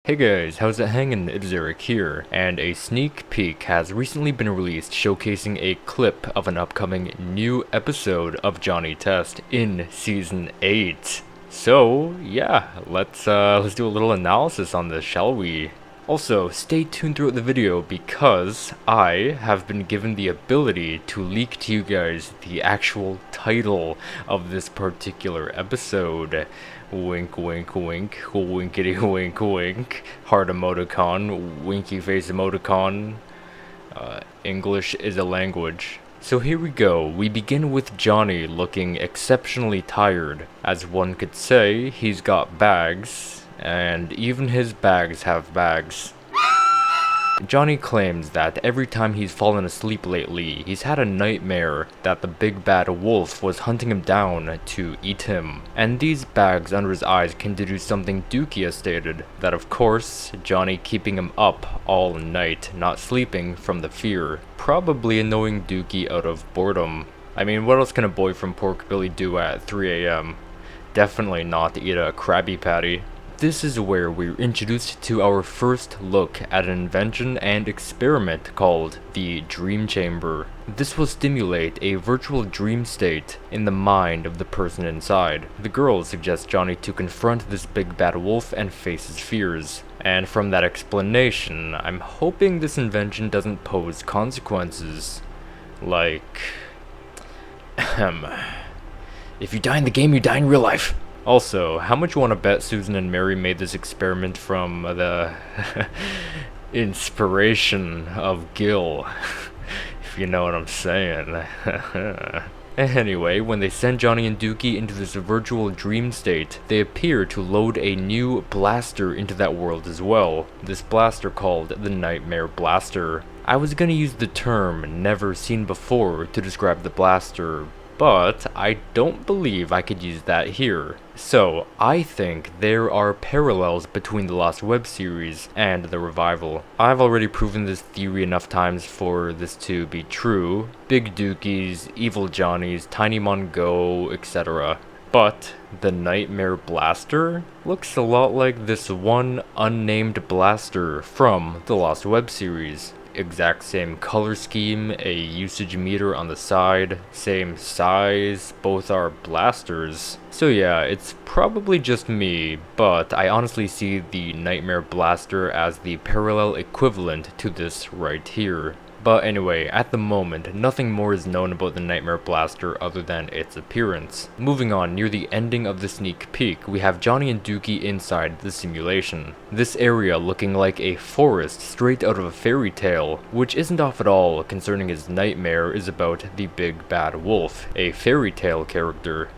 Hey guys, how's it hanging? It is Eric here, and a sneak peek has recently been released showcasing a clip of an upcoming new episode of Johnny Test in Season 8. So, yeah, let's do a little analysis on this, shall we? Also, stay tuned throughout the video because I have been given the ability to leak to you guys the actual title of this particular episode. Wink, wink, wink, winkety wink, wink. Heart emoticon, winky face emoticon. English is a language. So here we go. We begin with Johnny looking exceptionally tired. As one could say, he's got bags, and even his bags have bags. Johnny claims that every time he's fallen asleep lately, he's had a nightmare that the big bad wolf was hunting him down to eat him. And these bags under his eyes can deduce something Dookie has stated, that of course, Johnny keeping him up all night, not sleeping from the fear, probably annoying Dookie out of boredom. I mean, what else can a boy from Pork Billy do at 3 a.m.? Definitely not eat a Krabby Patty. This is where we're introduced to our first look at an invention and experiment called the Dream Chamber. This will stimulate a virtual dream state in the mind of the person inside. The girl suggests Johnny to confront this big bad wolf and face his fears. And from that explanation, I'm hoping this invention doesn't pose consequences. Like, if you die in the game, you die in real life. Also, how much you want to bet Susan and Mary made this experiment from the inspiration of Gil, if you know what I'm saying. Anyway, when they send Johnny and Dookie into this virtual dream state, they appear to load a new blaster into that world as well. This blaster called the Nightmare Blaster. I was gonna use the term never seen before to describe the blaster, but I don't believe I could use that here. So, I think there are parallels between the Lost web series and the revival. I've already proven this theory enough times for this to be true. Big Dookies, Evil Johnnies, Tiny Mongo, etc. But the Nightmare Blaster looks a lot like this one unnamed blaster from the Lost web series. Exact same color scheme, a usage meter on the side, same size, both are blasters. So yeah, it's probably just me, but I honestly see the Nightmare Blaster as the parallel equivalent to this right here. But anyway, at the moment, nothing more is known about the Nightmare Blaster other than its appearance. Moving on, near the ending of the sneak peek, we have Johnny and Dookie inside the simulation. This area looking like a forest straight out of a fairy tale, which isn't off at all concerning his nightmare is about the big bad wolf, a fairy tale character.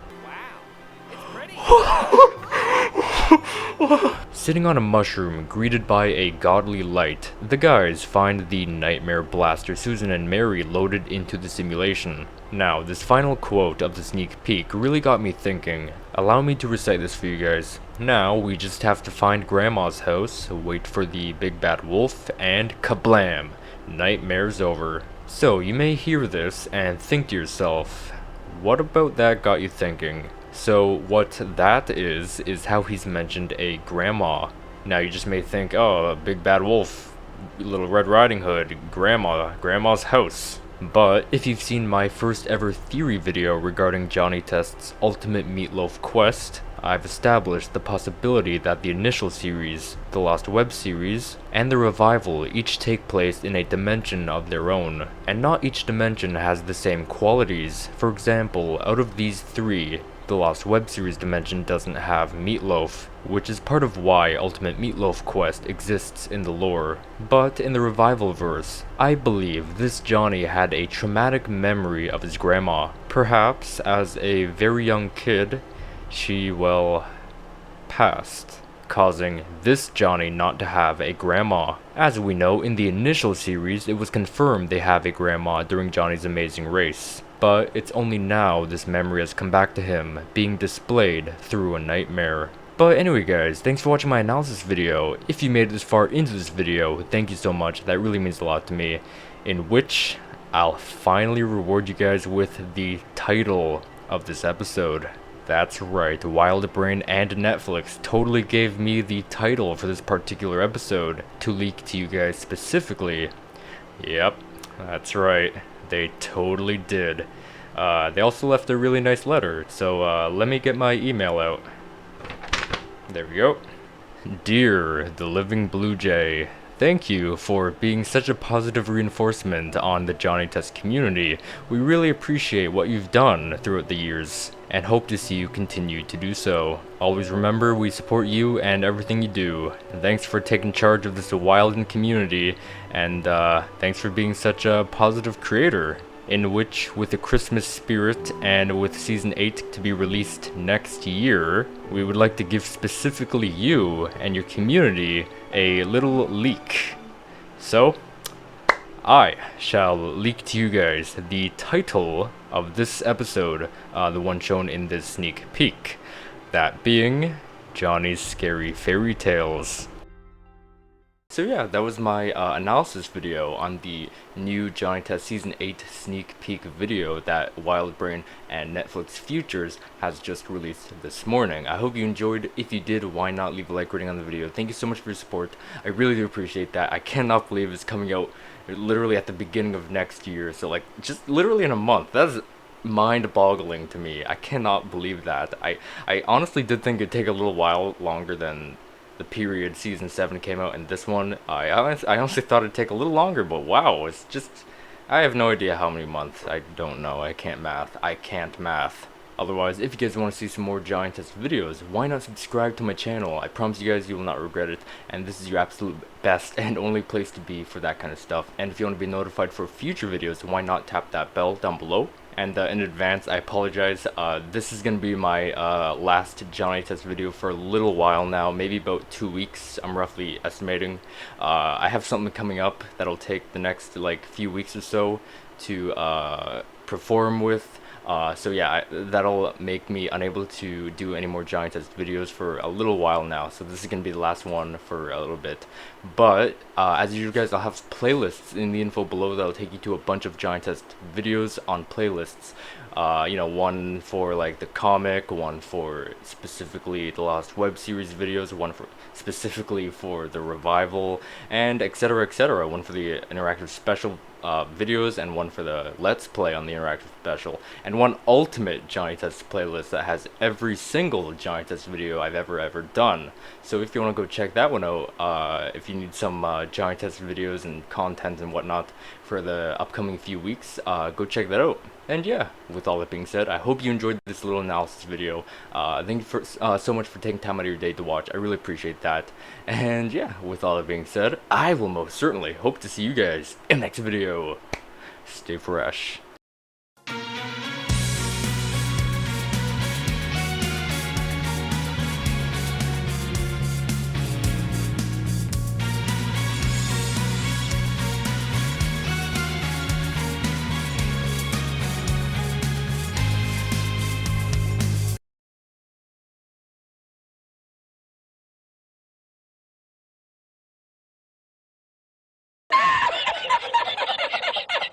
Sitting on a mushroom, greeted by a godly light, the guys find the Nightmare Blaster Susan and Mary loaded into the simulation. Now, this final quote of the sneak peek really got me thinking. Allow me to recite this for you guys. Now, we just have to find Grandma's house, wait for the big bad wolf, and kablam! Nightmare's over. So, you may hear this and think to yourself, what about that got you thinking? So what that is how he's mentioned a grandma. Now you just may think, oh, a big bad wolf, Little Red Riding Hood, grandma's house. But if you've seen my first ever theory video regarding Johnny Test's ultimate meatloaf quest, I've established the possibility that the initial series, the Lost web series, and the revival each take place in a dimension of their own, and not each dimension has the same qualities. For example, out of these three, the Lost web series dimension doesn't have Meatloaf, which is part of why Ultimate Meatloaf Quest exists in the lore. But in the revival verse, I believe this Johnny had a traumatic memory of his grandma. Perhaps as a very young kid, she, well, passed, causing this Johnny not to have a grandma. As we know, in the initial series, it was confirmed they have a grandma during Johnny's amazing race. But it's only now this memory has come back to him, being displayed through a nightmare. But anyway guys, thanks for watching my analysis video. If you made it this far into this video, thank you so much, that really means a lot to me. In which, I'll finally reward you guys with the title of this episode. That's right, WildBrain and Netflix totally gave me the title for this particular episode to leak to you guys specifically. Yep, that's right, they totally did. They also left a really nice letter, so let me get my email out. There we go. Dear TheLivingBluejay, thank you for being such a positive reinforcement on the Johnny Test community. We really appreciate what you've done throughout the years, and hope to see you continue to do so. Always remember, we support you and everything you do. And thanks for taking charge of this wild community, and thanks for being such a positive creator. In which, with the Christmas spirit and with Season 8 to be released next year, we would like to give specifically you and your community a little leak. So, I shall leak to you guys the title of this episode, the one shown in this sneak peek. That being, Johnny's Scary Fairy Tales. So yeah, that was my analysis video on the new Johnny Test Season 8 sneak peek video that WildBrain and Netflix Futures has just released this morning. I hope you enjoyed. If you did, why not leave a like rating on the video. Thank you so much for your support. I really do appreciate that. I cannot believe it's coming out literally at the beginning of next year. So like, just literally in a month. That's mind-boggling to me. I cannot believe that. I honestly did think it'd take a little while longer than the period Season 7 came out, and this one, I honestly thought it'd take a little longer, but wow, it's just, I have no idea how many months. I don't know. I can't math. Otherwise, if you guys want to see some more Johnny Test videos, why not subscribe to my channel? I promise you guys you will not regret it, and this is your absolute best and only place to be for that kind of stuff. And if you want to be notified for future videos, why not tap that bell down below? And in advance, I apologize. This is going to be my last Johnny Test video for a little while now, maybe about 2 weeks, I'm roughly estimating. I have something coming up that'll take the next like few weeks or so to perform with. So yeah, that'll make me unable to do any more Johnny Test videos for a little while now. So this is going to be the last one for a little bit. But as usual guys, I'll have playlists in the info below that'll take you to a bunch of Johnny Test videos on playlists. You know, one for like the comic, one for specifically the Lost web series videos, one for specifically for the revival, and etc, etc. One for the interactive special videos, and one for the Let's Play on the interactive special, and one ultimate Johnny Test playlist that has every single Johnny Test video I've ever done. So if you want to go check that one out, if you need some Johnny Test videos and content and whatnot for the upcoming few weeks, go check that out. And yeah, with all that being said, I hope you enjoyed this little analysis video. Thank you for so much for taking time out of your day to watch. I really appreciate that. And yeah, with all that being said, I will most certainly hope to see you guys in the next video. Stay fresh.